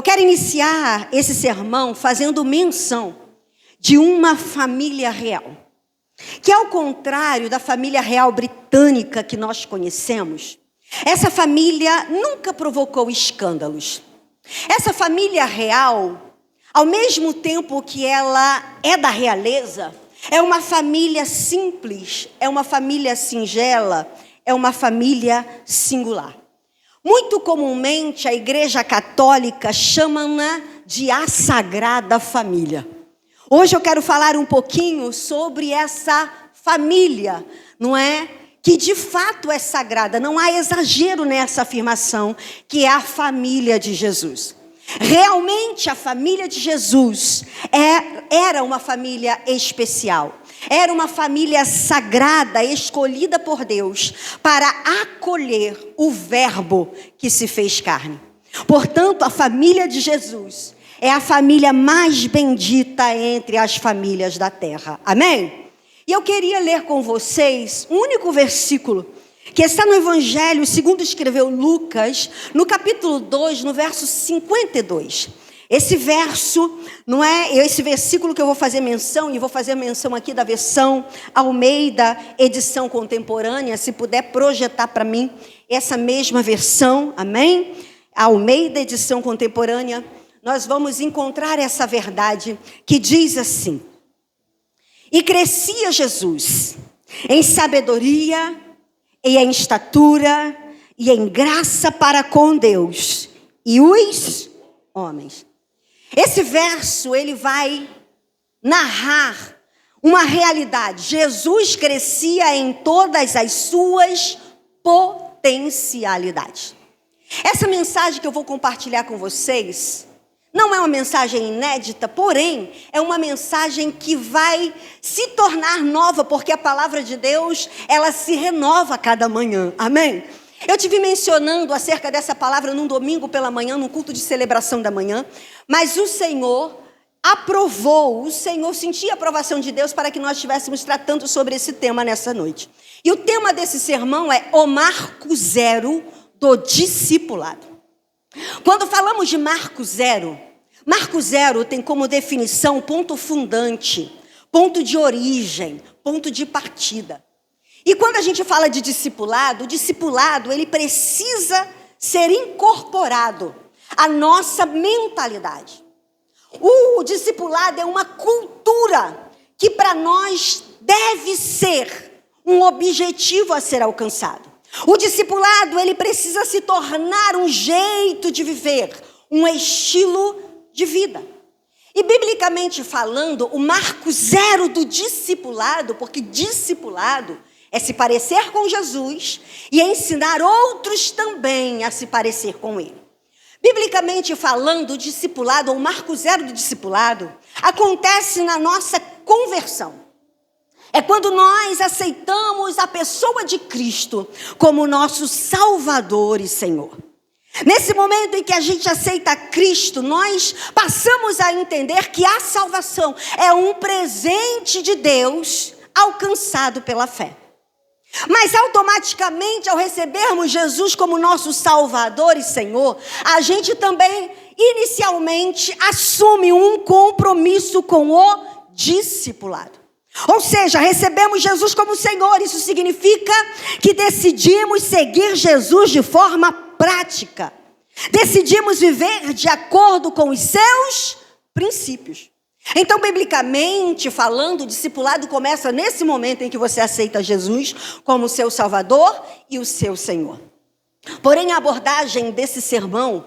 Eu quero iniciar esse sermão fazendo menção de uma família real, que ao contrário da família real britânica que nós conhecemos, essa família nunca provocou escândalos. Essa família real, ao mesmo tempo que ela é da realeza, é uma família simples, é uma família singela, é uma família singular. Muito comumente a Igreja Católica chama-na de a Sagrada Família. Hoje eu quero falar um pouquinho sobre essa família, não é? Que de fato é sagrada, não há exagero nessa afirmação, que é a família de Jesus. Realmente a família de Jesus era uma família especial. Era uma família sagrada, escolhida por Deus para acolher o Verbo que se fez carne. Portanto, a família de Jesus é a família mais bendita entre as famílias da terra. Amém? E eu queria ler com vocês um único versículo que está no Evangelho segundo escreveu Lucas, no capítulo 2, no verso 52. Esse verso, não é esse versículo que eu vou fazer menção, e vou fazer menção aqui da versão Almeida, edição contemporânea, se puder projetar para mim essa mesma versão, amém? Almeida, edição contemporânea, nós vamos encontrar essa verdade que diz assim: e crescia Jesus em sabedoria e em estatura e em graça para com Deus e os homens. Esse verso, ele vai narrar uma realidade. Jesus crescia em todas as suas potencialidades. Essa mensagem que eu vou compartilhar com vocês não é uma mensagem inédita, porém, é uma mensagem que vai se tornar nova, porque a palavra de Deus, ela se renova a cada manhã. Amém? Eu tive mencionando acerca dessa palavra num domingo pela manhã, num culto de celebração da manhã, mas o Senhor aprovou, o Senhor sentia a aprovação de Deus para que nós estivéssemos tratando sobre esse tema nessa noite. E o tema desse sermão é o marco zero do discipulado. Quando falamos de marco zero tem como definição ponto fundante, ponto de origem, ponto de partida. E quando a gente fala de discipulado, o discipulado ele precisa ser incorporado à nossa mentalidade. O discipulado é uma cultura que para nós deve ser um objetivo a ser alcançado. O discipulado ele precisa se tornar um jeito de viver, um estilo de vida. E biblicamente falando, o marco zero do discipulado, porque discipulado é se parecer com Jesus e ensinar outros também a se parecer com Ele. Biblicamente falando, o discipulado, ou o marco zero do discipulado, acontece na nossa conversão. É quando nós aceitamos a pessoa de Cristo como nosso Salvador e Senhor. Nesse momento em que a gente aceita Cristo, nós passamos a entender que a salvação é um presente de Deus alcançado pela fé. Mas automaticamente, ao recebermos Jesus como nosso Salvador e Senhor, a gente também, inicialmente, assume um compromisso com o discipulado. Ou seja, recebemos Jesus como Senhor. Isso significa que decidimos seguir Jesus de forma prática. Decidimos viver de acordo com os seus princípios. Então, biblicamente falando, o discipulado começa nesse momento em que você aceita Jesus como seu Salvador e o seu Senhor. Porém, a abordagem desse sermão,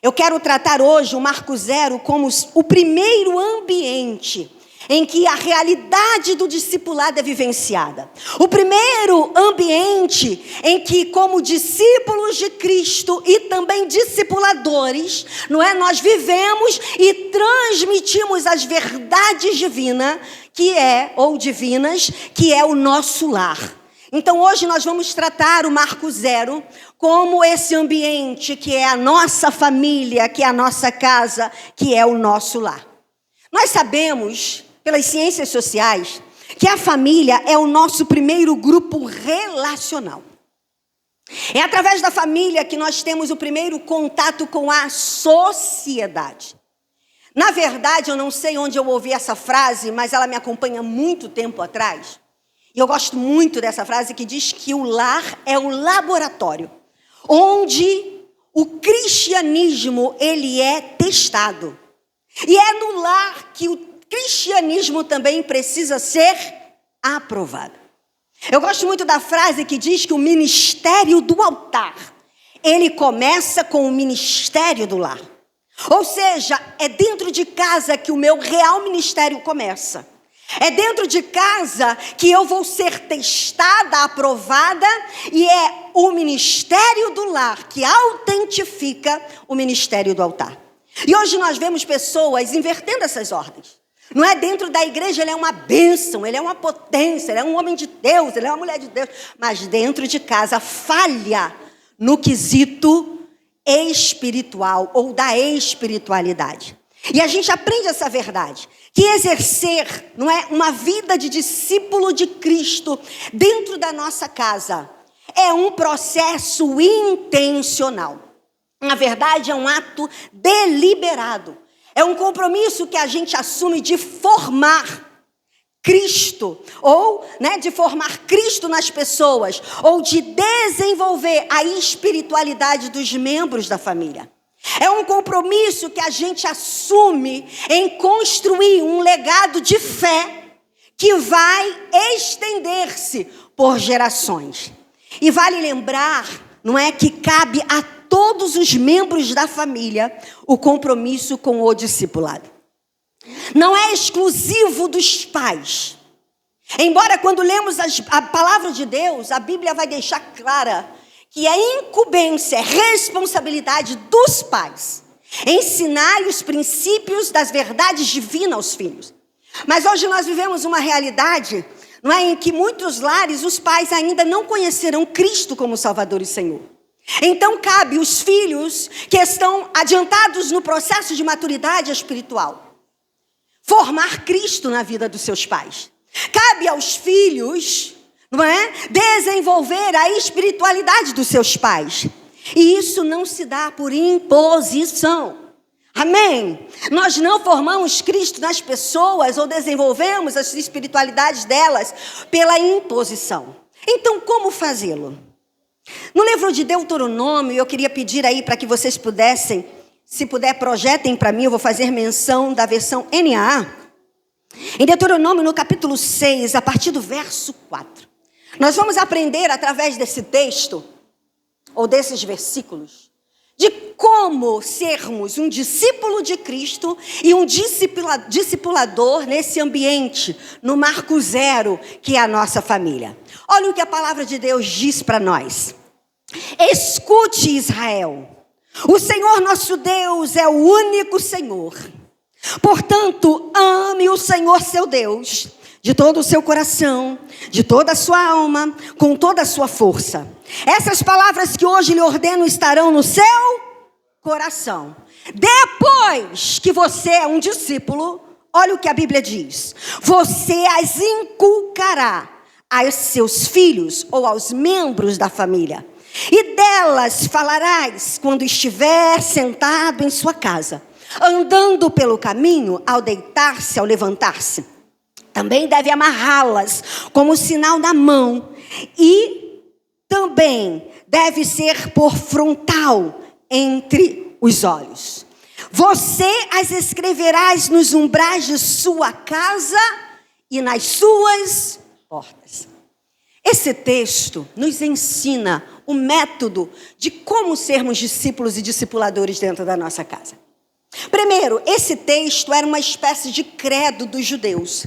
eu quero tratar hoje o marco zero como o primeiro ambiente em que a realidade do discipulado é vivenciada. O primeiro ambiente em que, como discípulos de Cristo e também discipuladores, não é? Nós vivemos e transmitimos as verdades divinas, que é o nosso lar. Então hoje nós vamos tratar o marco zero como esse ambiente que é a nossa família, que é a nossa casa, que é o nosso lar. Nós sabemos, pelas ciências sociais, que a família é o nosso primeiro grupo relacional. É através da família que nós temos o primeiro contato com a sociedade. Na verdade, eu não sei onde eu ouvi essa frase, mas ela me acompanha muito tempo atrás. E eu gosto muito dessa frase que diz que o lar é o laboratório, onde o cristianismo ele é testado. E é no lar que o cristianismo também precisa ser aprovado. Eu gosto muito da frase que diz que o ministério do altar, ele começa com o ministério do lar. Ou seja, é dentro de casa que o meu real ministério começa. É dentro de casa que eu vou ser testada, aprovada, e é o ministério do lar que autentifica o ministério do altar. E hoje nós vemos pessoas invertendo essas ordens. Não é dentro da igreja, ele é uma bênção, ele é uma potência, ele é um homem de Deus, ele é uma mulher de Deus. Mas dentro de casa falha no quesito espiritual ou da espiritualidade. E a gente aprende essa verdade, que exercer, não é, uma vida de discípulo de Cristo dentro da nossa casa é um processo intencional. Na verdade, é um ato deliberado. É um compromisso que a gente assume de formar Cristo, ou de formar Cristo nas pessoas, ou de desenvolver a espiritualidade dos membros da família. É um compromisso que a gente assume em construir um legado de fé que vai estender-se por gerações. E vale lembrar, não é, que cabe a todos os membros da família o compromisso com o discipulado. Não é exclusivo dos pais. Embora quando lemos a palavra de Deus, a Bíblia vai deixar clara que é incumbência, é responsabilidade dos pais ensinar os princípios das verdades divinas aos filhos. Mas hoje nós vivemos uma realidade, não é, em que muitos lares os pais ainda não conheceram Cristo como Salvador e Senhor. Então cabe aos filhos que estão adiantados no processo de maturidade espiritual formar Cristo na vida dos seus pais. Cabe aos filhos, não é, desenvolver a espiritualidade dos seus pais. E isso não se dá por imposição. Amém? Nós não formamos Cristo nas pessoas ou desenvolvemos as espiritualidades delas pela imposição. Então, como fazê-lo? No livro de Deuteronômio, eu queria pedir aí para que vocês pudessem, se puder, projetem para mim, eu vou fazer menção da versão NAA. Em Deuteronômio, no capítulo 6, a partir do verso 4. Nós vamos aprender através desse texto, ou desses versículos, de como sermos um discípulo de Cristo e um discipulador nesse ambiente, no marco zero, que é a nossa família. Olha o que a palavra de Deus diz para nós. Escute, Israel, o Senhor nosso Deus é o único Senhor. Portanto, ame o Senhor seu Deus de todo o seu coração, de toda a sua alma, com toda a sua força. Essas palavras que hoje lhe ordeno estarão no seu coração. Depois que você é um discípulo, olha o que a Bíblia diz. Você as inculcará aos seus filhos ou aos membros da família. E delas falarás quando estiver sentado em sua casa, andando pelo caminho, ao deitar-se, ao levantar-se. Também deve amarrá-las como sinal na mão, e também deve ser por frontal entre os olhos. Você as escreverás nos umbrais de sua casa e nas suas portas. Esse texto nos ensina o método de como sermos discípulos e discipuladores dentro da nossa casa. Primeiro, esse texto era uma espécie de credo dos judeus,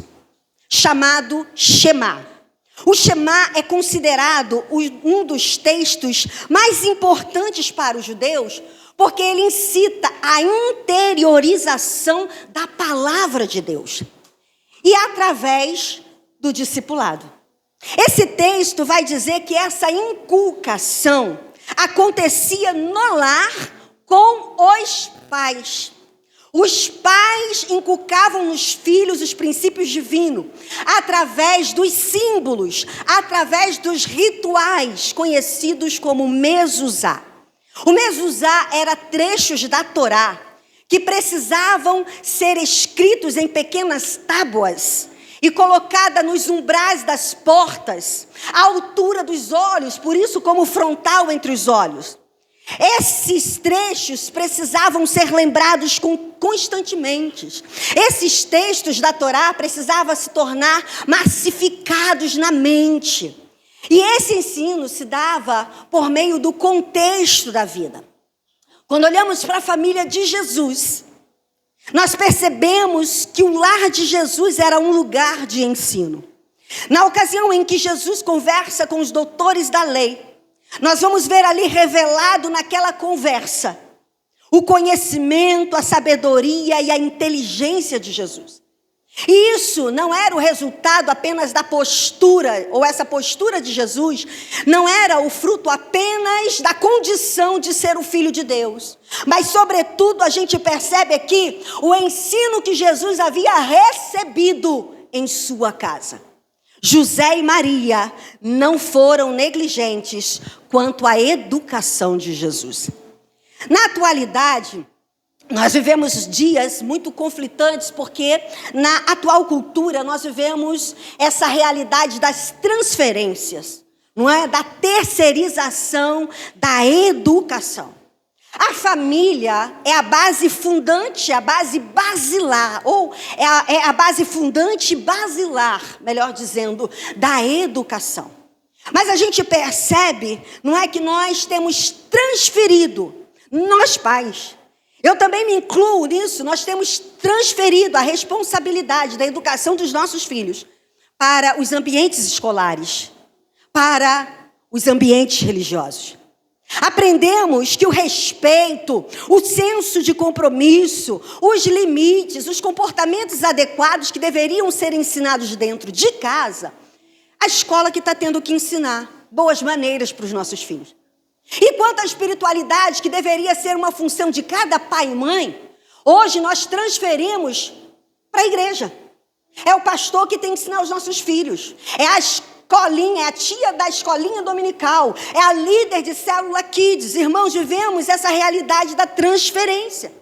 chamado Shema. O Shema é considerado um dos textos mais importantes para os judeus, porque ele incita a interiorização da palavra de Deus, e através do discipulado. Esse texto vai dizer que essa inculcação acontecia no lar com os pais. Os pais inculcavam nos filhos os princípios divinos através dos símbolos, através dos rituais conhecidos como mezuzá. O mezuzá era trechos da Torá que precisavam ser escritos em pequenas tábuas e colocada nos umbrais das portas, à altura dos olhos, por isso como frontal entre os olhos. Esses trechos precisavam ser lembrados constantemente. Esses textos da Torá precisavam se tornar massificados na mente. E esse ensino se dava por meio do contexto da vida. Quando olhamos para a família de Jesus, nós percebemos que o lar de Jesus era um lugar de ensino. Na ocasião em que Jesus conversa com os doutores da lei, nós vamos ver ali revelado naquela conversa o conhecimento, a sabedoria e a inteligência de Jesus. E isso não era o resultado apenas da postura, ou essa postura de Jesus, não era o fruto apenas da condição de ser o Filho de Deus. Mas, sobretudo, a gente percebe aqui o ensino que Jesus havia recebido em sua casa. José e Maria não foram negligentes quanto à educação de Jesus. Na atualidade, nós vivemos dias muito conflitantes, porque na atual cultura nós vivemos essa realidade das transferências, não é? Da terceirização da educação. A família é a base fundante, a base basilar, ou é a base fundante basilar, melhor dizendo, da educação. Mas a gente percebe, não é, que nós temos transferido, nós pais, eu também me incluo nisso, nós temos transferido a responsabilidade da educação dos nossos filhos para os ambientes escolares, para os ambientes religiosos. Aprendemos que o respeito, o senso de compromisso, os limites, os comportamentos adequados que deveriam ser ensinados dentro de casa, a escola que está tendo que ensinar boas maneiras para os nossos filhos. E quanto à espiritualidade, que deveria ser uma função de cada pai e mãe, hoje nós transferimos para a igreja. É o pastor que tem que ensinar os nossos filhos. É a escolinha, é a tia da escolinha dominical. É a líder de célula kids. Irmãos, vivemos essa realidade da transferência.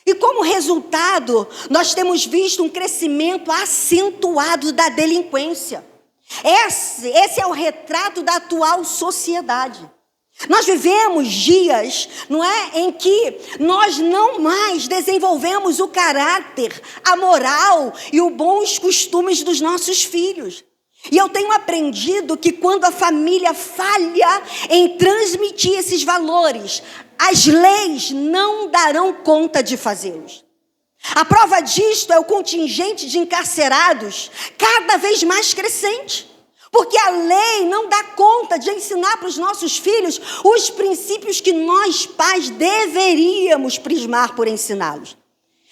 E como resultado, nós temos visto um crescimento acentuado da delinquência. Esse é o retrato da atual sociedade. Nós vivemos dias, não é, em que nós não mais desenvolvemos o caráter, a moral e os bons costumes dos nossos filhos. E eu tenho aprendido que quando a família falha em transmitir esses valores, as leis não darão conta de fazê-los. A prova disto é o contingente de encarcerados cada vez mais crescente. Porque a lei não dá conta de ensinar para os nossos filhos os princípios que nós, pais, deveríamos prismar por ensiná-los.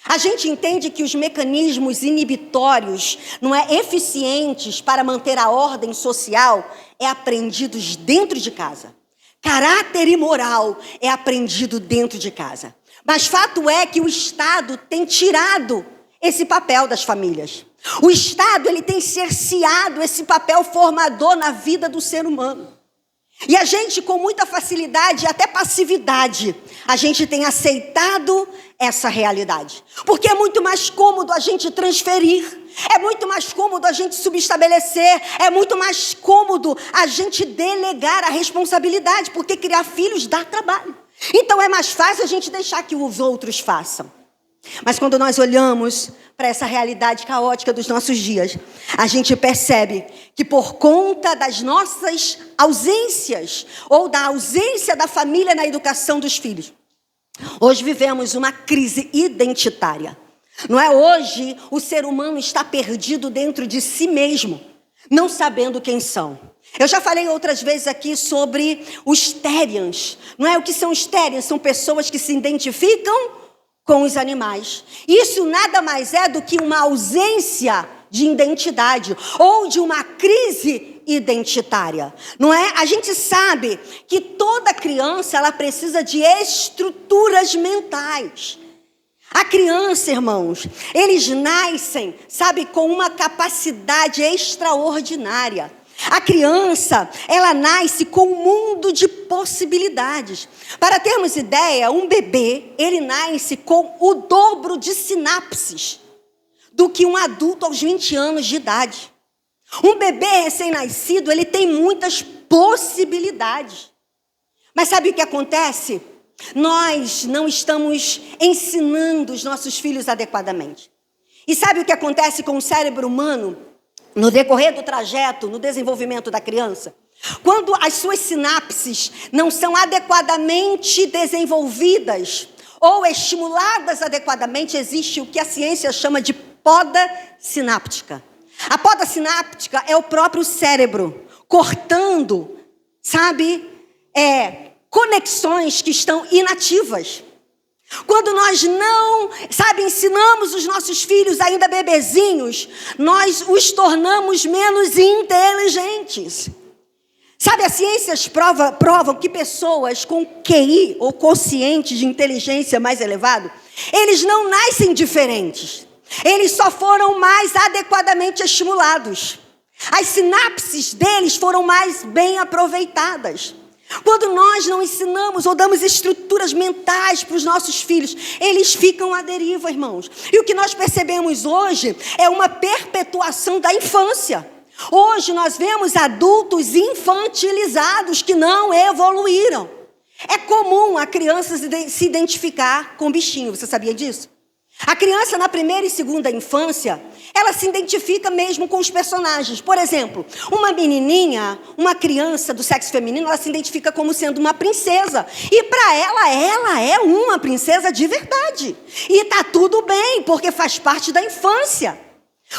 A gente entende que os mecanismos inibitórios, não é, eficientes para manter a ordem social, é aprendidos dentro de casa. Caráter e moral é aprendido dentro de casa. Mas fato é que o Estado tem tirado esse papel das famílias. O Estado, ele tem cerceado esse papel formador na vida do ser humano. E a gente, com muita facilidade e até passividade, a gente tem aceitado essa realidade. Porque é muito mais cômodo a gente transferir, é muito mais cômodo a gente subestabelecer, é muito mais cômodo a gente delegar a responsabilidade, porque criar filhos dá trabalho. Então é mais fácil a gente deixar que os outros façam. Mas quando nós olhamos para essa realidade caótica dos nossos dias, a gente percebe que por conta das nossas ausências, ou da ausência da família na educação dos filhos, hoje vivemos uma crise identitária. Não é? Hoje o ser humano está perdido dentro de si mesmo, não sabendo quem são. Eu já falei outras vezes aqui sobre os Therians. Não é? O que são os Therians? São pessoas que se identificam com os animais. Isso nada mais é do que uma ausência de identidade ou de uma crise identitária, não é? A gente sabe que toda criança ela precisa de estruturas mentais. A criança, irmãos, eles nascem, sabe, com uma capacidade extraordinária. A criança, ela nasce com um mundo de possibilidades. Para termos ideia, um bebê, ele nasce com o dobro de sinapses do que um adulto aos 20 anos de idade. Um bebê recém-nascido, ele tem muitas possibilidades. Mas sabe o que acontece? Nós não estamos ensinando os nossos filhos adequadamente. E sabe o que acontece com o cérebro humano no decorrer do trajeto, no desenvolvimento da criança? Quando as suas sinapses não são adequadamente desenvolvidas ou estimuladas adequadamente, existe o que a ciência chama de poda sináptica. A poda sináptica é o próprio cérebro cortando, sabe, conexões que estão inativas. Quando nós não, ensinamos os nossos filhos ainda bebezinhos, nós os tornamos menos inteligentes. As ciências provam que pessoas com QI ou quociente de inteligência mais elevado, eles não nascem diferentes. Eles só foram mais adequadamente estimulados. As sinapses deles foram mais bem aproveitadas. Quando nós não ensinamos ou damos estruturas mentais para os nossos filhos, eles ficam à deriva, irmãos. E o que nós percebemos hoje é uma perpetuação da infância. Hoje nós vemos adultos infantilizados que não evoluíram. É comum a criança se identificar com bichinho, você sabia disso? A criança na primeira e segunda infância, ela se identifica mesmo com os personagens. Por exemplo, uma menininha, uma criança do sexo feminino, ela se identifica como sendo uma princesa. E para ela é uma princesa de verdade. E está tudo bem, porque faz parte da infância.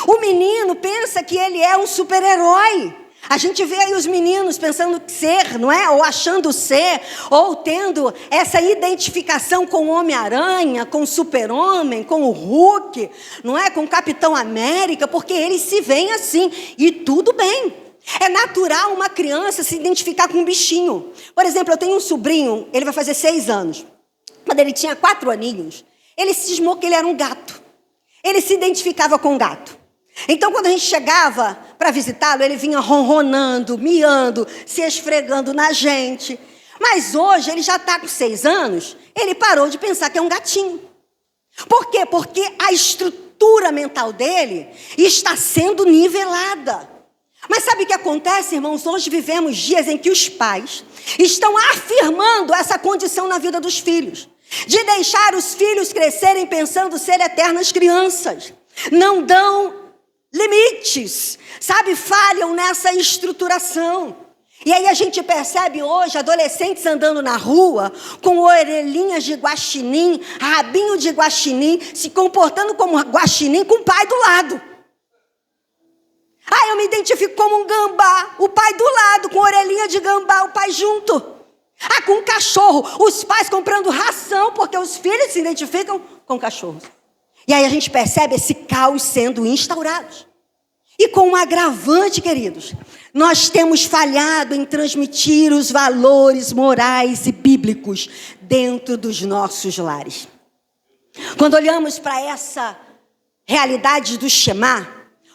O menino pensa que ele é um super-herói. A gente vê aí os meninos pensando ser, não é? Ou achando ser, ou tendo essa identificação com o Homem-Aranha, com o Super-Homem, com o Hulk, não é? Com o Capitão América, porque eles se veem assim, e tudo bem. É natural uma criança se identificar com um bichinho. Por exemplo, eu tenho um sobrinho, ele vai fazer 6 anos. Quando ele tinha 4 aninhos, ele cismou que ele era um gato. Ele se identificava com um gato. Então, quando a gente chegava para visitá-lo, ele vinha ronronando, miando, se esfregando na gente. Mas hoje, ele já está com 6 anos, ele parou de pensar que é um gatinho. Por quê? Porque a estrutura mental dele está sendo nivelada. Mas sabe o que acontece, irmãos? Hoje vivemos dias em que os pais estão afirmando essa condição na vida dos filhos. De deixar os filhos crescerem pensando ser eternas crianças. Não dão limites, falham nessa estruturação. E aí a gente percebe hoje adolescentes andando na rua com orelhinhas de guaxinim, rabinho de guaxinim, se comportando como guaxinim com o pai do lado. Eu me identifico como um gambá, o pai do lado, com orelhinha de gambá, o pai junto. Com um cachorro, os pais comprando ração, porque os filhos se identificam com cachorros. E aí a gente percebe esse caos sendo instaurado. E com um agravante, queridos, nós temos falhado em transmitir os valores morais e bíblicos dentro dos nossos lares. Quando olhamos para essa realidade do Shema,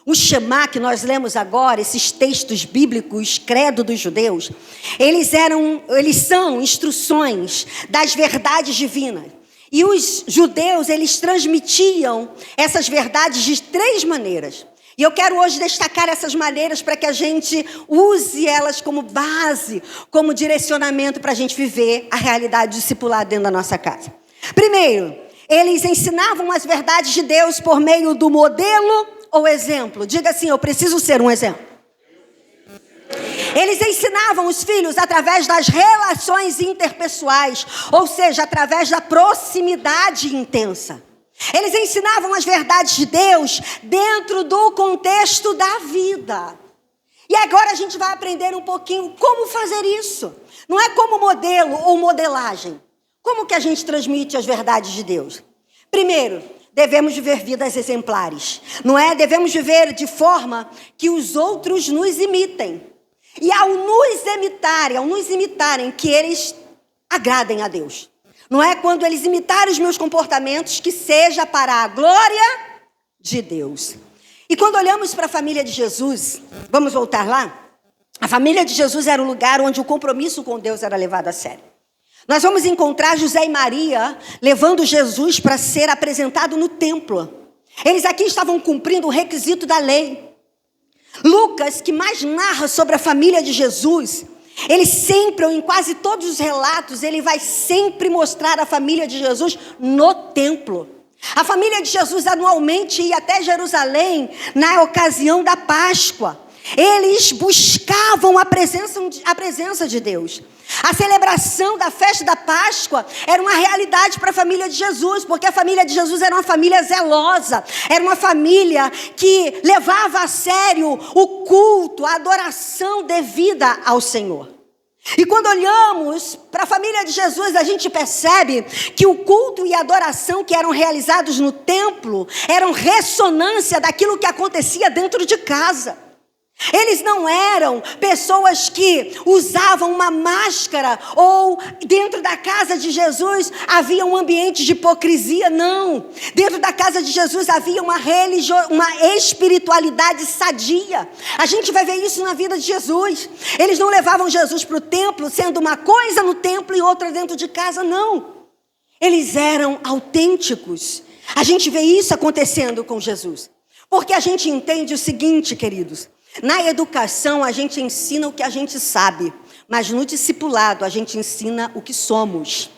o Shema que nós lemos agora, esses textos bíblicos, credo dos judeus, eles são instruções das verdades divinas. E os judeus, eles transmitiam essas verdades de 3 maneiras. E eu quero hoje destacar essas maneiras para que a gente use elas como base, como direcionamento para a gente viver a realidade discipulada dentro da nossa casa. Primeiro, eles ensinavam as verdades de Deus por meio do modelo ou exemplo. Diga assim, eu preciso ser um exemplo. Eles ensinavam os filhos através das relações interpessoais, ou seja, através da proximidade intensa. Eles ensinavam as verdades de Deus dentro do contexto da vida. E agora a gente vai aprender um pouquinho como fazer isso. Não é como modelo ou modelagem. Como que a gente transmite as verdades de Deus? Primeiro, devemos viver vidas exemplares. Não é? Devemos viver de forma que os outros nos imitem. E ao nos imitarem, que eles agradem a Deus. Não é quando eles imitarem os meus comportamentos, que seja para a glória de Deus. E quando olhamos para a família de Jesus, vamos voltar lá? A família de Jesus era o lugar onde o compromisso com Deus era levado a sério. Nós vamos encontrar José e Maria levando Jesus para ser apresentado no templo. Eles aqui estavam cumprindo o requisito da lei. Lucas, que mais narra sobre a família de Jesus, ele sempre, ou em quase todos os relatos, ele vai sempre mostrar a família de Jesus no templo. A família de Jesus anualmente ia até Jerusalém na ocasião da Páscoa. Eles buscavam a presença de Deus. A celebração da festa da Páscoa era uma realidade para a família de Jesus, porque a família de Jesus era uma família zelosa, era uma família que levava a sério o culto, a adoração devida ao Senhor. E quando olhamos para a família de Jesus, a gente percebe que o culto e a adoração que eram realizados no templo eram ressonância daquilo que acontecia dentro de casa. Eles não eram pessoas que usavam uma máscara ou dentro da casa de Jesus havia um ambiente de hipocrisia, não. Dentro da casa de Jesus havia uma espiritualidade sadia. A gente vai ver isso na vida de Jesus. Eles não levavam Jesus para o templo sendo uma coisa no templo e outra dentro de casa, não. Eles eram autênticos. A gente vê isso acontecendo com Jesus. Porque a gente entende o seguinte, queridos. Na educação, a gente ensina o que a gente sabe, mas no discipulado, a gente ensina o que somos.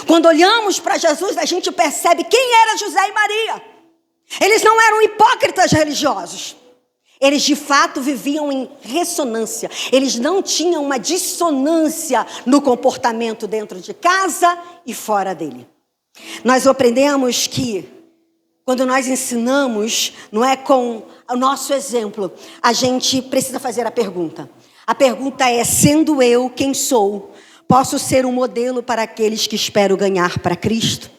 Quando olhamos para Jesus, a gente percebe quem era José e Maria. Eles não eram hipócritas religiosos. Eles, de fato, viviam em ressonância. Eles não tinham uma dissonância no comportamento dentro de casa e fora dele. Nós aprendemos que quando nós ensinamos, não é com o nosso exemplo, a gente precisa fazer a pergunta. A pergunta é, sendo eu quem sou, posso ser um modelo para aqueles que espero ganhar para Cristo?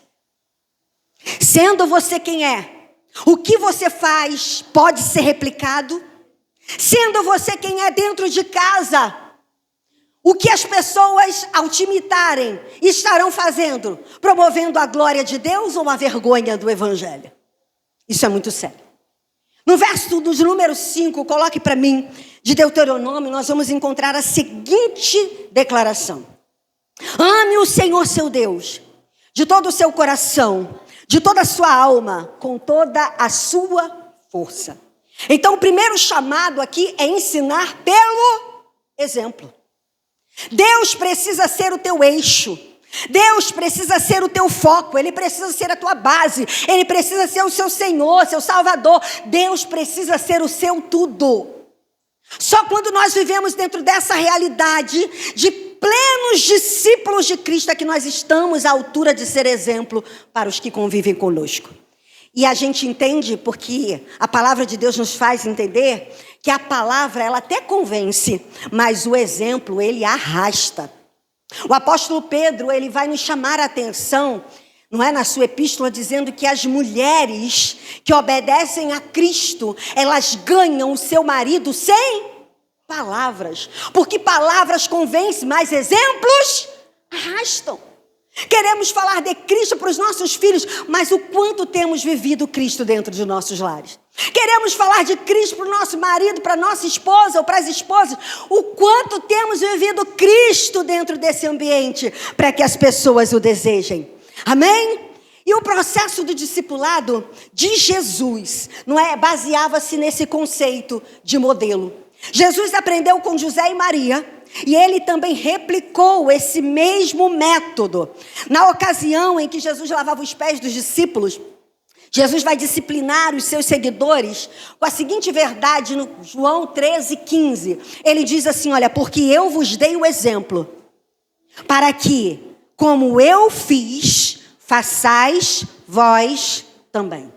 Sendo você quem é, o que você faz pode ser replicado? Sendo você quem é dentro de casa, o que as pessoas, ao te imitarem, estarão fazendo? Promovendo a glória de Deus ou a vergonha do Evangelho? Isso é muito sério. No verso dos números 5, coloque para mim, de Deuteronômio, nós vamos encontrar a seguinte declaração. Ame o Senhor seu Deus, de todo o seu coração, de toda a sua alma, com toda a sua força. Então, o primeiro chamado aqui é ensinar pelo exemplo. Deus precisa ser o teu eixo. Deus precisa ser o teu foco, Ele precisa ser a tua base, Ele precisa ser o seu Senhor, seu Salvador. Deus precisa ser o seu tudo. Só quando nós vivemos dentro dessa realidade de plenos discípulos de Cristo é que nós estamos à altura de ser exemplo para os que convivem conosco. E a gente entende porque a palavra de Deus nos faz entender que a palavra ela até convence, mas o exemplo ele arrasta. O apóstolo Pedro, ele vai nos chamar a atenção, não é, na sua epístola, dizendo que as mulheres que obedecem a Cristo, elas ganham o seu marido sem palavras. Porque palavras convencem, mas exemplos arrastam. Queremos falar de Cristo para os nossos filhos, mas o quanto temos vivido Cristo dentro de nossos lares? Queremos falar de Cristo para o nosso marido, para a nossa esposa ou para as esposas, o quanto temos vivido Cristo dentro desse ambiente para que as pessoas o desejem. Amém? E o processo do discipulado de Jesus, não é, baseava-se nesse conceito de modelo. Jesus aprendeu com José e Maria e ele também replicou esse mesmo método. Na ocasião em que Jesus lavava os pés dos discípulos, Jesus vai disciplinar os seus seguidores com a seguinte verdade no João 13:15. Ele diz assim, olha, porque eu vos dei o exemplo, para que, como eu fiz, façais vós também.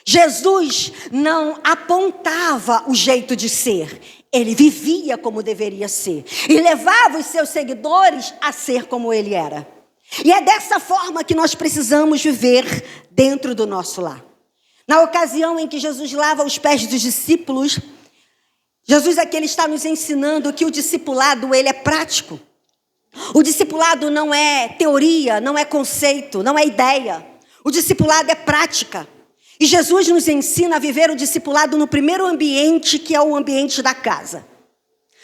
Jesus não apontava o jeito de ser, ele vivia como deveria ser e levava os seus seguidores a ser como ele era. E é dessa forma que nós precisamos viver dentro do nosso lar. Na ocasião em que Jesus lava os pés dos discípulos, Jesus aqui ele está nos ensinando que o discipulado ele é prático. O discipulado não é teoria, não é conceito, não é ideia. O discipulado é prática. E Jesus nos ensina a viver o discipulado no primeiro ambiente, que é o ambiente da casa.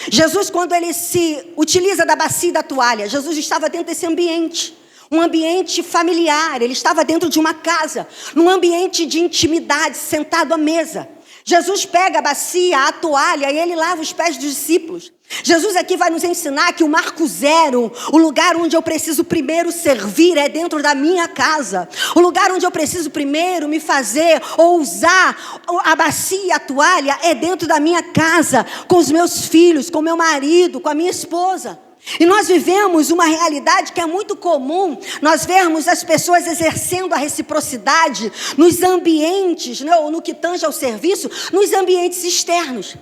Jesus, quando ele se utiliza da bacia e da toalha, Jesus estava dentro desse ambiente. Um ambiente familiar, ele estava dentro de uma casa, num ambiente de intimidade, sentado à mesa. Jesus pega a bacia, a toalha, e ele lava os pés dos discípulos. Jesus aqui vai nos ensinar que o marco zero, o lugar onde eu preciso primeiro servir, é dentro da minha casa. O lugar onde eu preciso primeiro me fazer ou usar a bacia e a toalha é dentro da minha casa, com os meus filhos, com meu marido, com a minha esposa. E nós vivemos uma realidade que é muito comum, nós vermos as pessoas exercendo a reciprocidade nos ambientes, né, ou no que tange ao serviço, nos ambientes externos.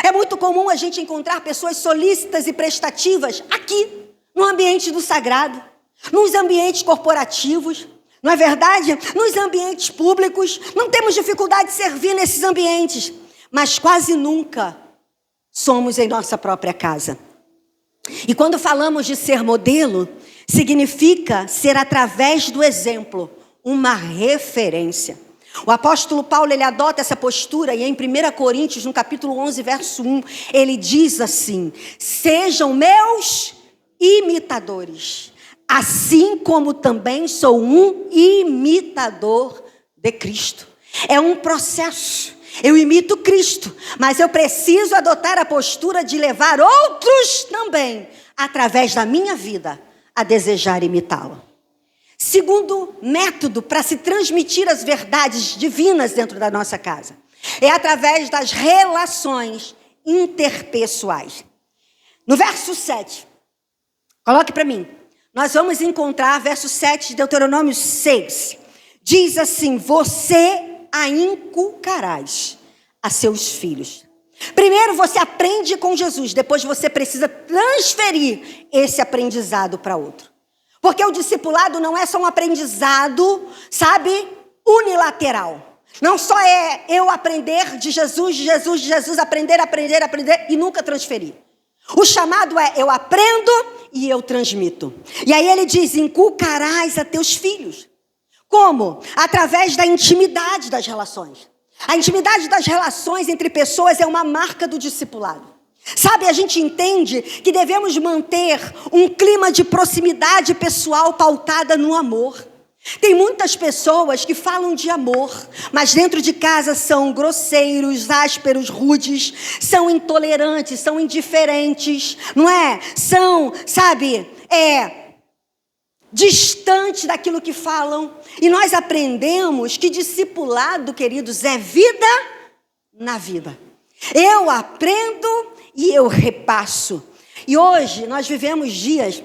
É muito comum a gente encontrar pessoas solícitas e prestativas aqui, no ambiente do sagrado, nos ambientes corporativos, não é verdade? Nos ambientes públicos, não temos dificuldade de servir nesses ambientes, mas quase nunca somos em nossa própria casa. E quando falamos de ser modelo, significa ser através do exemplo, uma referência. O apóstolo Paulo, ele adota essa postura e em 1 Coríntios, no capítulo 11, verso 1, ele diz assim: sejam meus imitadores, assim como também sou um imitador de Cristo. É um processo. Eu imito Cristo, mas eu preciso adotar a postura de levar outros também, através da minha vida, a desejar imitá-lo. Segundo método para se transmitir as verdades divinas dentro da nossa casa é através das relações interpessoais. No verso 7, coloque para mim, nós vamos encontrar verso 7 de Deuteronômio 6. Diz assim: você a inculcarás a seus filhos. Primeiro você aprende com Jesus, depois você precisa transferir esse aprendizado para outro. Porque o discipulado não é só um aprendizado, sabe, unilateral. Não só é eu aprender de Jesus, aprender e nunca transferir. O chamado é eu aprendo e eu transmito. E aí ele diz: inculcarás a teus filhos. Como? Através da intimidade das relações. A intimidade das relações entre pessoas é uma marca do discipulado. Sabe, a gente entende que devemos manter um clima de proximidade pessoal pautada no amor. Tem muitas pessoas que falam de amor, mas dentro de casa são grosseiros, ásperos, rudes, são intolerantes, são indiferentes, não é? São, sabe, distante daquilo que falam. E nós aprendemos que discipulado, queridos, é vida na vida. Eu aprendo e eu repasso. E hoje nós vivemos dias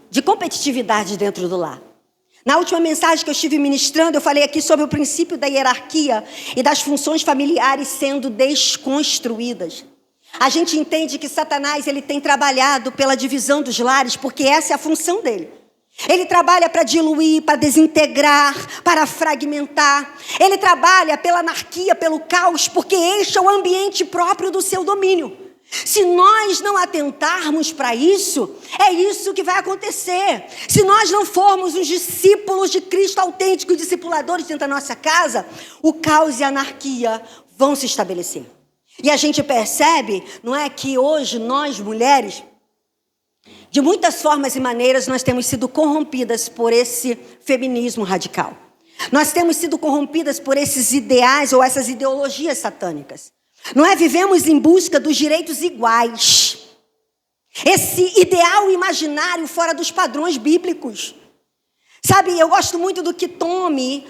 de competitividade dentro do lar. Na última mensagem que eu estive ministrando, eu falei aqui sobre o princípio da hierarquia e das funções familiares sendo desconstruídas. A gente entende que Satanás ele tem trabalhado pela divisão dos lares, porque essa é a função dele. Ele trabalha para diluir, para desintegrar, para fragmentar. Ele trabalha pela anarquia, pelo caos, porque este é o ambiente próprio do seu domínio. Se nós não atentarmos para isso, é isso que vai acontecer. Se nós não formos os discípulos de Cristo autênticos, discipuladores dentro da nossa casa, o caos e a anarquia vão se estabelecer. E a gente percebe, não é, que hoje nós, mulheres, de muitas formas e maneiras, nós temos sido corrompidas por esse feminismo radical. Nós temos sido corrompidas por esses ideais ou essas ideologias satânicas. Não é? Vivemos em busca dos direitos iguais. Esse ideal imaginário fora dos padrões bíblicos. Sabe, eu gosto muito do que Tony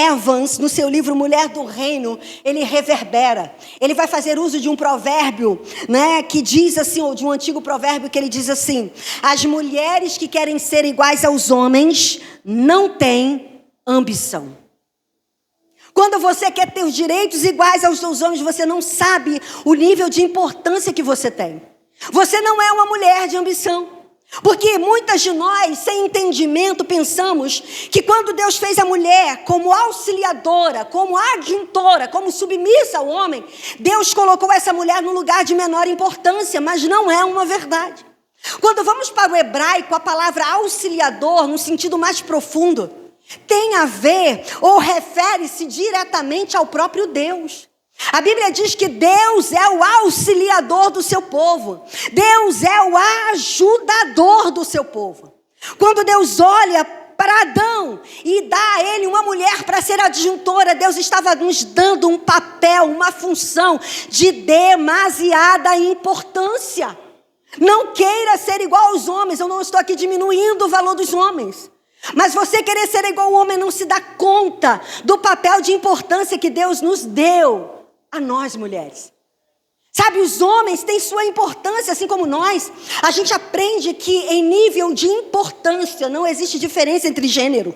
Evans, no seu livro Mulher do Reino, ele reverbera. Ele vai fazer uso de um provérbio, né, que diz assim, ou de um antigo provérbio que ele diz assim: as mulheres que querem ser iguais aos homens não têm ambição. Quando você quer ter os direitos iguais aos seus homens, você não sabe o nível de importância que você tem. Você não é uma mulher de ambição. Porque muitas de nós, sem entendimento, pensamos que quando Deus fez a mulher como auxiliadora, como adjuntora, como submissa ao homem, Deus colocou essa mulher no lugar de menor importância, mas não é uma verdade. Quando vamos para o hebraico, a palavra auxiliador, no sentido mais profundo, tem a ver ou refere-se diretamente ao próprio Deus. A Bíblia diz que Deus é o auxiliador do seu povo. Deus é o ajudador do seu povo. Quando Deus olha para Adão e dá a ele uma mulher para ser adjuntora, Deus estava nos dando um papel, uma função de demasiada importância. Não queira ser igual aos homens. Eu não estou aqui diminuindo o valor dos homens. Mas você querer ser igual ao homem não se dá conta do papel de importância que Deus nos deu a nós, mulheres. Sabe, os homens têm sua importância, assim como nós. A gente aprende que em nível de importância não existe diferença entre gênero.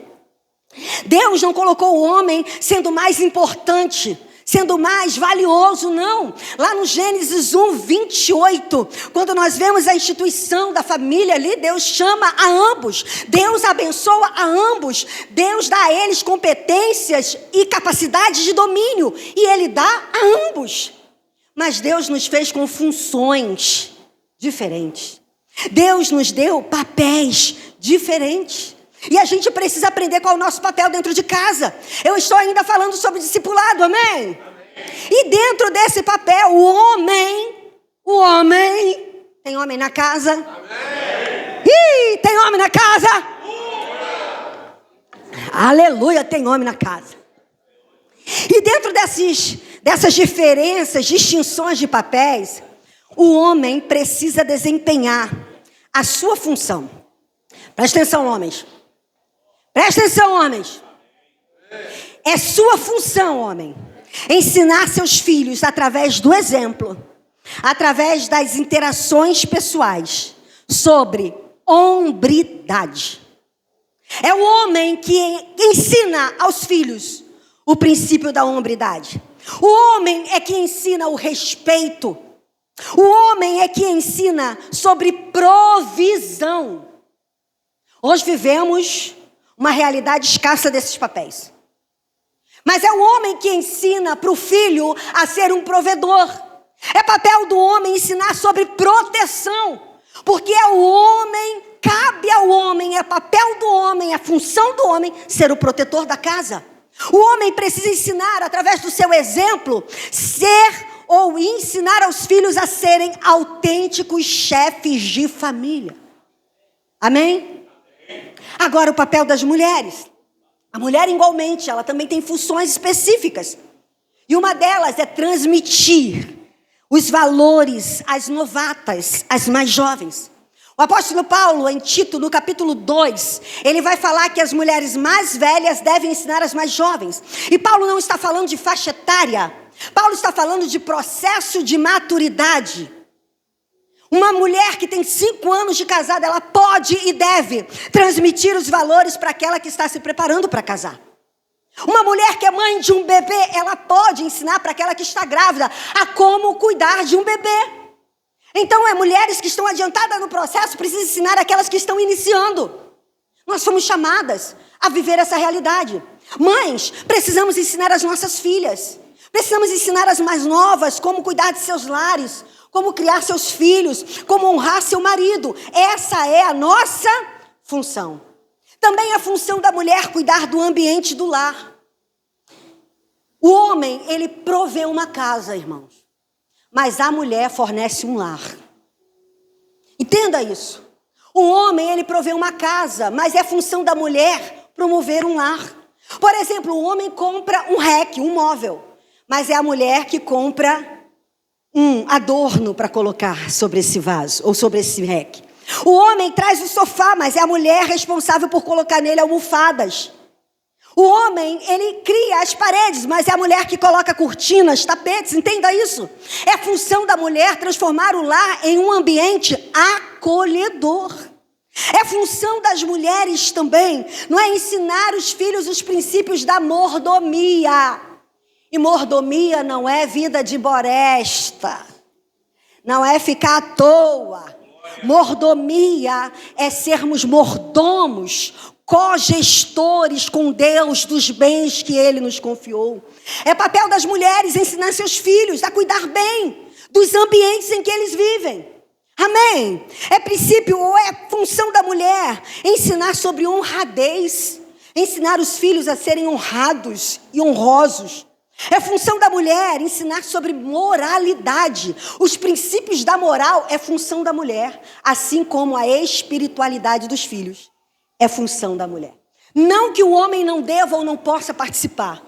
Deus não colocou o homem sendo mais importante, sendo mais valioso, não. Lá no Gênesis 1:28, quando nós vemos a instituição da família ali, Deus chama a ambos, Deus abençoa a ambos, Deus dá a eles competências e capacidades de domínio, e Ele dá a ambos. Mas Deus nos fez com funções diferentes. Deus nos deu papéis diferentes. E a gente precisa aprender qual é o nosso papel dentro de casa. Eu estou ainda falando sobre discipulado, amém? E dentro desse papel, o homem, tem homem na casa? Amém. Ih, tem homem na casa? Aleluia, tem homem na casa. E dentro dessas diferenças, distinções de papéis, o homem precisa desempenhar a sua função. Presta atenção, homens. Presta atenção, homens. É sua função, homem, ensinar seus filhos através do exemplo, através das interações pessoais, sobre hombridade. É o homem que ensina aos filhos o princípio da hombridade. O homem é que ensina o respeito. O homem é que ensina sobre provisão. Hoje vivemos uma realidade escassa desses papéis. Mas é o homem que ensina para o filho a ser um provedor. É papel do homem ensinar sobre proteção. Porque é o homem, cabe ao homem, é papel do homem, é função do homem ser o protetor da casa. O homem precisa ensinar, através do seu exemplo, ser ou ensinar aos filhos a serem autênticos chefes de família. Amém? Agora o papel das mulheres. A mulher igualmente, ela também tem funções específicas. E uma delas é transmitir os valores às novatas, às mais jovens. O apóstolo Paulo, em Tito, no capítulo 2, ele vai falar que as mulheres mais velhas devem ensinar as mais jovens. E Paulo não está falando de faixa etária. Paulo está falando de processo de maturidade. Uma mulher que tem 5 anos de casada, ela pode e deve transmitir os valores para aquela que está se preparando para casar. Uma mulher que é mãe de um bebê, ela pode ensinar para aquela que está grávida a como cuidar de um bebê. Então, mulheres que estão adiantadas no processo precisam ensinar aquelas que estão iniciando. Nós fomos chamadas a viver essa realidade. Mães, precisamos ensinar as nossas filhas. Precisamos ensinar as mais novas como cuidar de seus lares, como criar seus filhos, como honrar seu marido. Essa é a nossa função. Também a função da mulher cuidar do ambiente do lar. O homem, ele provê uma casa, irmãos. Mas a mulher fornece um lar. Entenda isso. O homem, ele provê uma casa, mas é função da mulher promover um lar. Por exemplo, o homem compra um REC, um móvel, mas é a mulher que compra um adorno para colocar sobre esse vaso ou sobre esse REC. O homem traz o sofá, mas é a mulher responsável por colocar nele almofadas. O homem, ele cria as paredes, mas é a mulher que coloca cortinas, tapetes, entenda isso. É função da mulher transformar o lar em um ambiente acolhedor. É função das mulheres também, não é ensinar os filhos os princípios da mordomia. E mordomia não é vida de boresta, não é ficar à toa. Mordomia é sermos mordomos, cogestores com Deus dos bens que Ele nos confiou. É papel das mulheres ensinar seus filhos a cuidar bem dos ambientes em que eles vivem. Amém? É princípio ou é função da mulher ensinar sobre honradez, ensinar os filhos a serem honrados e honrosos. É função da mulher ensinar sobre moralidade. Os princípios da moral é função da mulher, assim como a espiritualidade dos filhos é função da mulher. Não que o homem não deva ou não possa participar,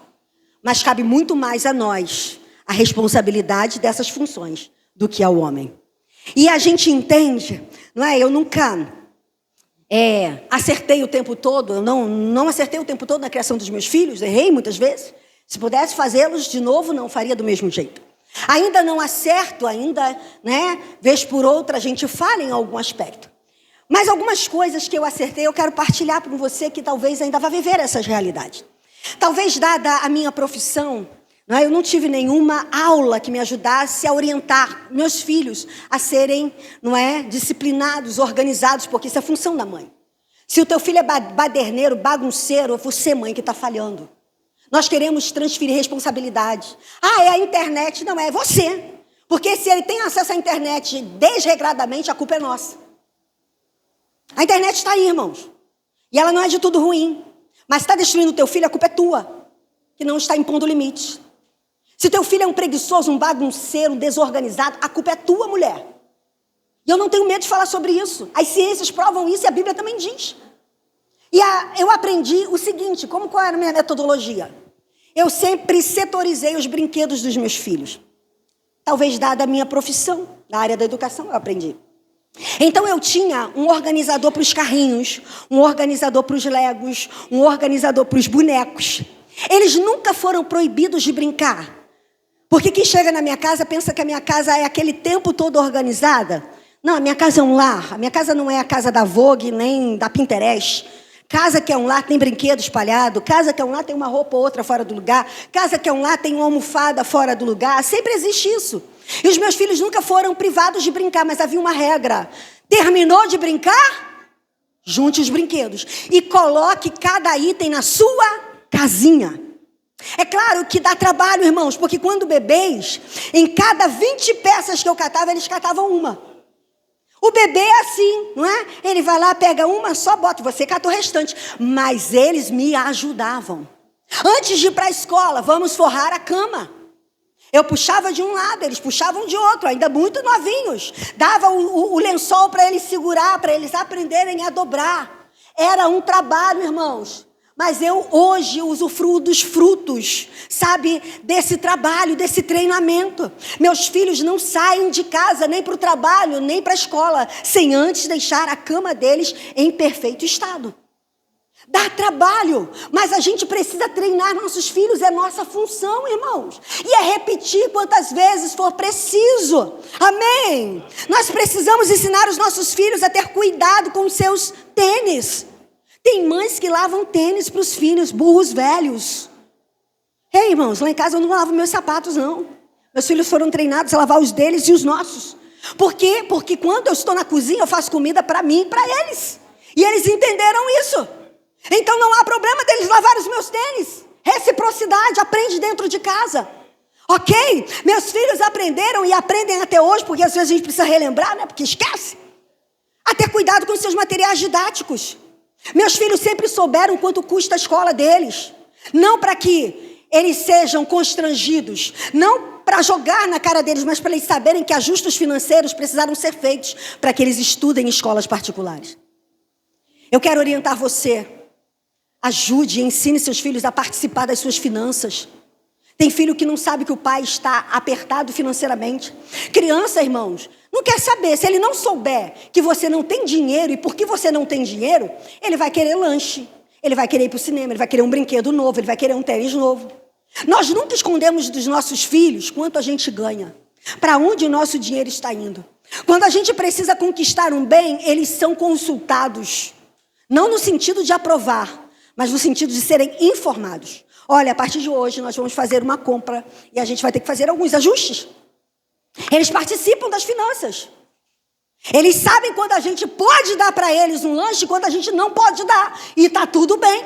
mas cabe muito mais a nós a responsabilidade dessas funções do que ao homem. E a gente entende, não é? Eu nunca acertei o tempo todo, eu não acertei o tempo todo na criação dos meus filhos, errei muitas vezes. Se pudesse fazê-los de novo, não faria do mesmo jeito. Ainda não acerto, vez por outra a gente falha em algum aspecto. Mas algumas coisas que eu acertei, eu quero partilhar com você que talvez ainda vá viver essas realidades. Talvez, dada a minha profissão, eu não tive nenhuma aula que me ajudasse a orientar meus filhos a serem, disciplinados, organizados, porque isso é função da mãe. Se o teu filho é baderneiro, bagunceiro, é você, mãe, que está falhando. Nós queremos transferir responsabilidade. É a internet. Não, é você. Porque se ele tem acesso à internet desregradamente, a culpa é nossa. A internet está aí, irmãos. E ela não é de tudo ruim. Mas se está destruindo o teu filho, a culpa é tua, que não está impondo limites. Se teu filho é um preguiçoso, um bagunceiro, um desorganizado, a culpa é tua, mulher. E eu não tenho medo de falar sobre isso. As ciências provam isso e a Bíblia também diz. E eu aprendi o seguinte, qual era a minha metodologia? Eu sempre setorizei os brinquedos dos meus filhos. Talvez dada a minha profissão, na área da educação, eu aprendi. Então eu tinha um organizador para os carrinhos, um organizador para os legos, um organizador para os bonecos. Eles nunca foram proibidos de brincar. Porque quem chega na minha casa pensa que a minha casa é aquele tempo todo organizada. Não, a minha casa é um lar. A minha casa não é a casa da Vogue, nem da Pinterest. Casa que é um lar tem brinquedo espalhado. Casa que é um lar tem uma roupa ou outra fora do lugar. Casa que é um lar tem uma almofada fora do lugar. Sempre existe isso. E os meus filhos nunca foram privados de brincar, mas havia uma regra. Terminou de brincar? Junte os brinquedos. E coloque cada item na sua casinha. É claro que dá trabalho, irmãos, porque quando bebês, em cada 20 peças que eu catava, eles catavam uma. O bebê é assim, não é? Ele vai lá, pega uma, só bota, você cata o restante. Mas eles me ajudavam. Antes de ir para a escola, vamos forrar a cama. Eu puxava de um lado, eles puxavam de outro, ainda muito novinhos. Dava o lençol para eles segurar, para eles aprenderem a dobrar. Era um trabalho, irmãos. Mas eu hoje usufruo dos frutos, sabe, desse trabalho, desse treinamento. Meus filhos não saem de casa, nem para o trabalho, nem para a escola, sem antes deixar a cama deles em perfeito estado. Dá trabalho, mas a gente precisa treinar nossos filhos, é nossa função, irmãos. E é repetir quantas vezes for preciso. Amém? Nós precisamos ensinar os nossos filhos a ter cuidado com os seus tênis. Tem mães que lavam tênis para os filhos, burros velhos. Ei, irmãos, lá em casa eu não lavo meus sapatos, não. Meus filhos foram treinados a lavar os deles e os nossos. Por quê? Porque quando eu estou na cozinha, eu faço comida para mim e para eles. E eles entenderam isso. Então não há problema deles lavarem os meus tênis. Reciprocidade, aprende dentro de casa. Ok? Meus filhos aprenderam e aprendem até hoje, porque às vezes a gente precisa relembrar, né? Porque esquece. A ter cuidado com os seus materiais didáticos. Meus filhos sempre souberam quanto custa a escola deles. Não para que eles sejam constrangidos. Não para jogar na cara deles, mas para eles saberem que ajustes financeiros precisaram ser feitos para que eles estudem em escolas particulares. Eu quero orientar você. Ajude e ensine seus filhos a participar das suas finanças. Tem filho que não sabe que o pai está apertado financeiramente. Criança, irmãos, não quer saber. Se ele não souber que você não tem dinheiro e por que você não tem dinheiro, ele vai querer lanche, ele vai querer ir para o cinema, ele vai querer um brinquedo novo, ele vai querer um tênis novo. Nós nunca escondemos dos nossos filhos quanto a gente ganha, para onde o nosso dinheiro está indo. Quando a gente precisa conquistar um bem, eles são consultados. Não no sentido de aprovar, mas no sentido de serem informados. Olha, a partir de hoje nós vamos fazer uma compra e a gente vai ter que fazer alguns ajustes. Eles participam das finanças. Eles sabem quando a gente pode dar para eles um lanche e quando a gente não pode dar. E está tudo bem.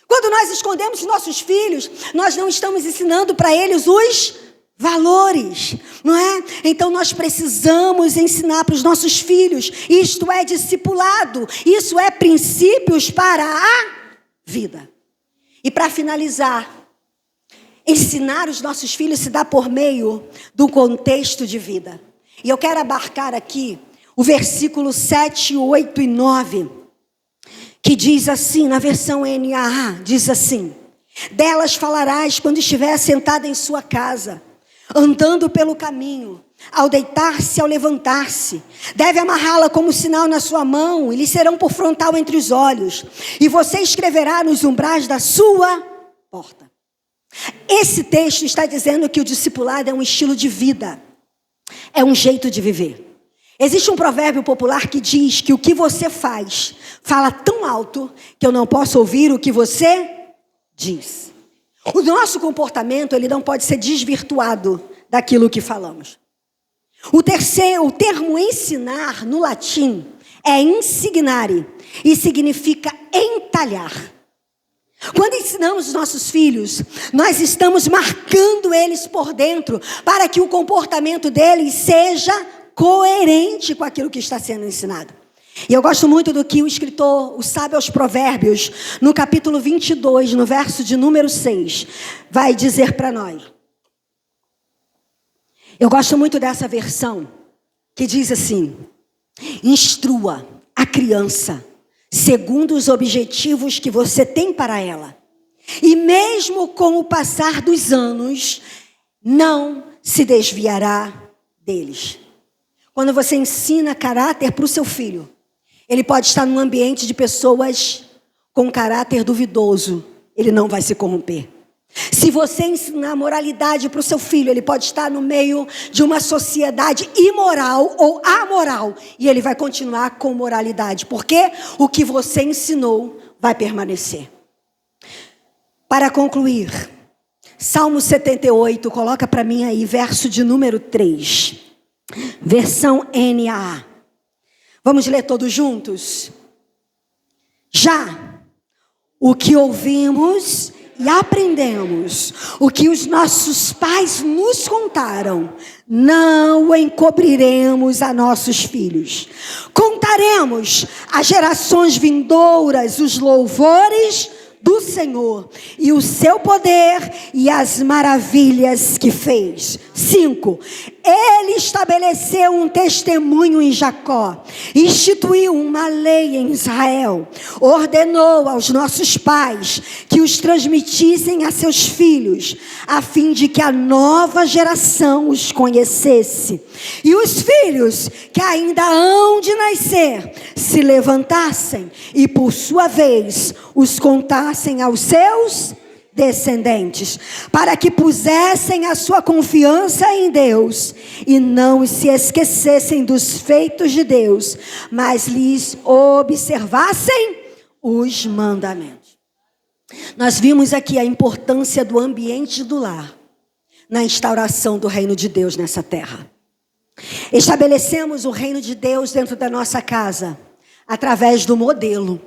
Quando nós escondemos os nossos filhos, nós não estamos ensinando para eles os valores, não é? Então nós precisamos ensinar para os nossos filhos. Isto é discipulado, isso é princípios para a vida. E para finalizar, ensinar os nossos filhos se dá por meio do contexto de vida. E eu quero abarcar aqui o versículo 7, 8 e 9, que diz assim, na versão NAA, diz assim: delas falarás quando estiver assentada em sua casa, andando pelo caminho, ao deitar-se, ao levantar-se. Deve amarrá-la como sinal na sua mão, e lhe serão por frontal entre os olhos. E você escreverá nos umbrais da sua porta. Esse texto está dizendo que o discipulado é um estilo de vida, é um jeito de viver. Existe um provérbio popular que diz que o que você faz fala tão alto que eu não posso ouvir o que você diz. O nosso comportamento, ele não pode ser desvirtuado daquilo que falamos. O termo ensinar no latim é insignare e significa entalhar. Quando ensinamos os nossos filhos, nós estamos marcando eles por dentro para que o comportamento deles seja coerente com aquilo que está sendo ensinado. E eu gosto muito do que o escritor, o sábio aos provérbios, no capítulo 22, no verso de número 6, vai dizer para nós. Eu gosto muito dessa versão, que diz assim: instrua a criança segundo os objetivos que você tem para ela. E mesmo com o passar dos anos, não se desviará deles. Quando você ensina caráter para o seu filho, ele pode estar num ambiente de pessoas com caráter duvidoso, ele não vai se corromper. Se você ensinar moralidade para o seu filho, ele pode estar no meio de uma sociedade imoral ou amoral, e ele vai continuar com moralidade, porque o que você ensinou vai permanecer. Para concluir, Salmo 78, coloca para mim aí, verso de número 3, versão NAA. Vamos ler todos juntos? Já o que ouvimos e aprendemos, o que os nossos pais nos contaram, não o encobriremos a nossos filhos. Contaremos às gerações vindouras os louvores do Senhor e o seu poder e as maravilhas que fez. 5. Ele estabeleceu um testemunho em Jacó, instituiu uma lei em Israel, ordenou aos nossos pais que os transmitissem a seus filhos, a fim de que a nova geração os conhecesse. E os filhos que ainda hão de nascer se levantassem e, por sua vez, os contassem aos seus descendentes, para que pusessem a sua confiança em Deus e não se esquecessem dos feitos de Deus, mas lhes observassem os mandamentos. Nós vimos aqui a importância do ambiente do lar na instauração do reino de Deus nessa terra. Estabelecemos o reino de Deus dentro da nossa casa através do modelo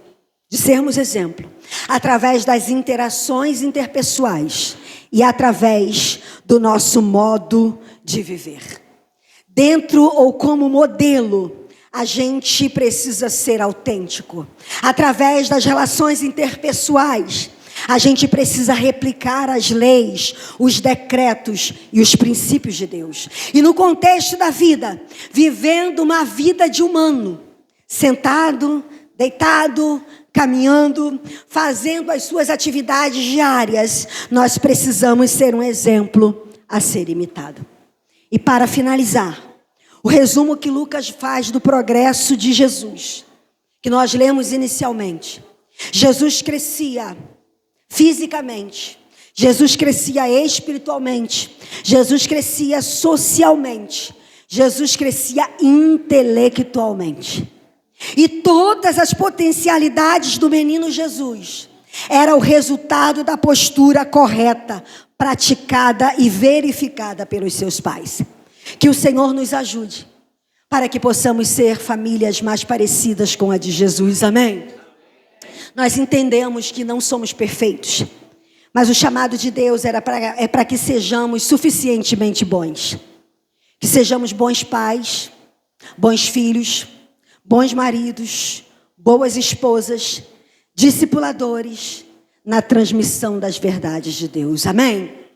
de sermos exemplo, através das interações interpessoais e através do nosso modo de viver. Dentro ou como modelo, a gente precisa ser autêntico. Através das relações interpessoais, a gente precisa replicar as leis, os decretos e os princípios de Deus. E no contexto da vida, vivendo uma vida de humano, sentado, deitado, caminhando, fazendo as suas atividades diárias, nós precisamos ser um exemplo a ser imitado. E para finalizar, o resumo que Lucas faz do progresso de Jesus, que nós lemos inicialmente. Jesus crescia fisicamente, Jesus crescia espiritualmente, Jesus crescia socialmente, Jesus crescia intelectualmente. E todas as potencialidades do menino Jesus era o resultado da postura correta, praticada e verificada pelos seus pais. Que o Senhor nos ajude para que possamos ser famílias mais parecidas com a de Jesus, amém? Nós entendemos que não somos perfeitos, Mas o chamado de Deus é para que sejamos suficientemente bons. Que sejamos bons pais, bons filhos, bons maridos, boas esposas, discipuladores na transmissão das verdades de Deus. Amém?